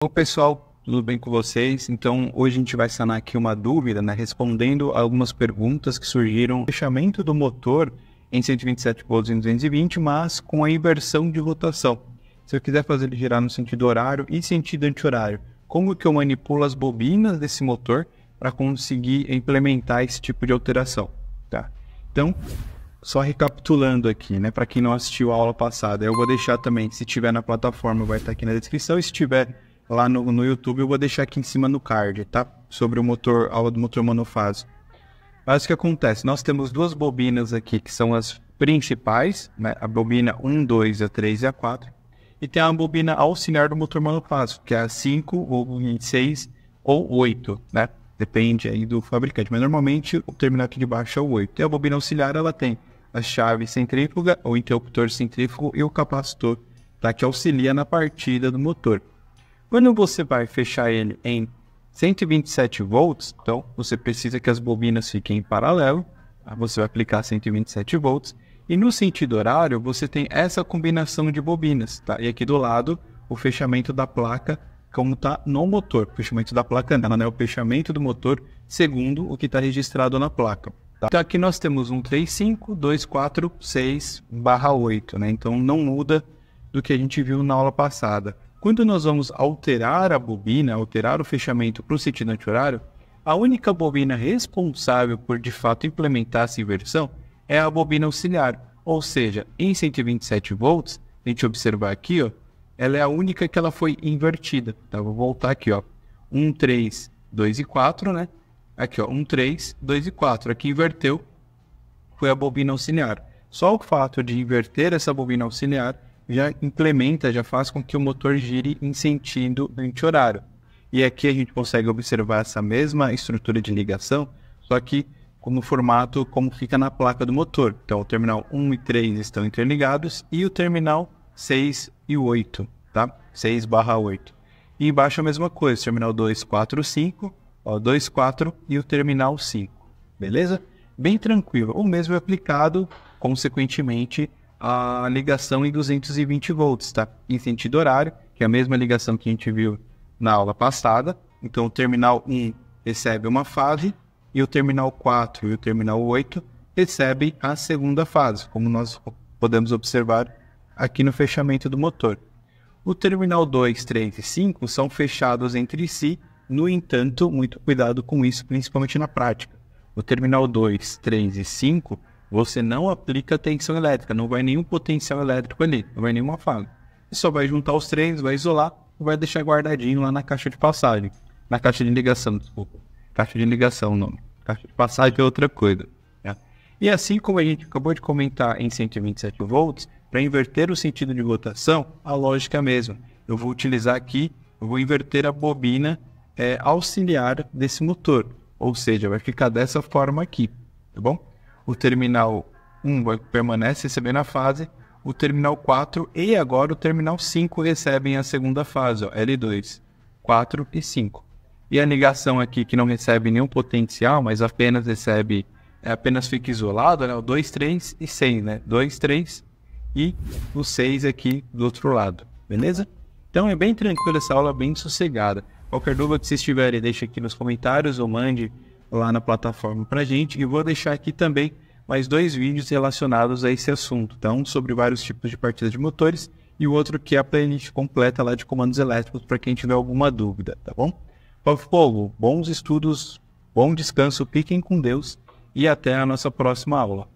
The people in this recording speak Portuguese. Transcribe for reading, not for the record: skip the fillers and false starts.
Oi pessoal, tudo bem com vocês? Então hoje a gente vai sanar aqui uma dúvida, respondendo algumas perguntas que surgiram no fechamento do motor em 127 volts e 220, mas com a inversão de rotação. Se eu quiser fazer ele girar no sentido horário e sentido anti-horário, como que eu manipulo as bobinas desse motor para conseguir implementar esse tipo de alteração? Tá? Então, só recapitulando aqui, para quem não assistiu a aula passada, eu vou deixar também, se tiver na plataforma vai estar aqui na descrição, e se tiver lá no YouTube eu vou deixar aqui em cima no card, tá? Sobre o motor, aula do motor monofásico. Mas o que acontece? Nós temos duas bobinas aqui que são as principais, a bobina 1, 2, a 3 e a 4. E tem a bobina auxiliar do motor monofásico, que é a 5, ou 6 ou 8, Depende aí do fabricante, mas normalmente o terminal aqui de baixo é o 8. E a bobina auxiliar ela tem a chave centrífuga, o interruptor centrífugo e o capacitor, que auxilia na partida do motor. Quando você vai fechar ele em 127 volts, então você precisa que as bobinas fiquem em paralelo, você vai aplicar 127 volts, e no sentido horário você tem essa combinação de bobinas, E aqui do lado o fechamento da placa, como está no motor. O fechamento da placa não é o fechamento do motor segundo o que está registrado na placa. Então aqui nós temos 135, 246/8, Então não muda do que a gente viu na aula passada. Quando nós vamos alterar a bobina, alterar o fechamento para o sentido anti-horário, a única bobina responsável por de fato implementar essa inversão é a bobina auxiliar. Ou seja, em 127 volts, a gente observar aqui, ela é a única que ela foi invertida. Então, vou voltar aqui, 1, 3, 2 e 4, Aqui, 1, 3, 2 e 4. Aqui inverteu, foi a bobina auxiliar. Só o fato de inverter essa bobina auxiliar já implementa, já faz com que o motor gire em sentido anti-horário. E aqui a gente consegue observar essa mesma estrutura de ligação, só que no formato como fica na placa do motor. Então o terminal 1 e 3 estão interligados e o terminal 6 e 8, 6/8. E embaixo a mesma coisa, terminal 2, 4, 5, 2, 4 e o terminal 5, beleza? Bem tranquilo. O mesmo é aplicado, consequentemente, a ligação em 220 volts, em sentido horário, que é a mesma ligação que a gente viu na aula passada. Então o terminal 1 recebe uma fase e o terminal 4 e o terminal 8 recebem a segunda fase, como nós podemos observar aqui no fechamento do motor. O terminal 2, 3 e 5 são fechados entre si, no entanto, muito cuidado com isso, principalmente na prática. O terminal 2, 3 e 5 você não aplica tensão elétrica, não vai nenhum potencial elétrico ali, não vai nenhuma fase. Você só vai juntar os três, vai isolar e vai deixar guardadinho lá na caixa de passagem. Na caixa de ligação, desculpa. Caixa de ligação o nome. Caixa de passagem é outra coisa. E assim como a gente acabou de comentar em 127 volts, para inverter o sentido de rotação, a lógica é a mesma. Eu vou utilizar aqui, eu vou inverter a bobina auxiliar desse motor. Ou seja, vai ficar dessa forma aqui, tá bom? O terminal 1 permanece recebendo a fase, o terminal 4 e agora o terminal 5 recebem a segunda fase, L2, 4 e 5. E a ligação aqui que não recebe nenhum potencial, mas apenas recebe, apenas fica isolado, o 2, 3 e 6, 2, 3 e o 6 aqui do outro lado, beleza? Então é bem tranquilo essa aula, bem sossegada. Qualquer dúvida que vocês tiverem, deixa aqui nos comentários ou mande lá na plataforma pra gente, e vou deixar aqui também mais 2 vídeos relacionados a esse assunto, então sobre vários tipos de partida de motores, e o outro que é a playlist completa lá de comandos elétricos para quem tiver alguma dúvida, tá bom? Povo, bons estudos, bom descanso, fiquem com Deus e até a nossa próxima aula.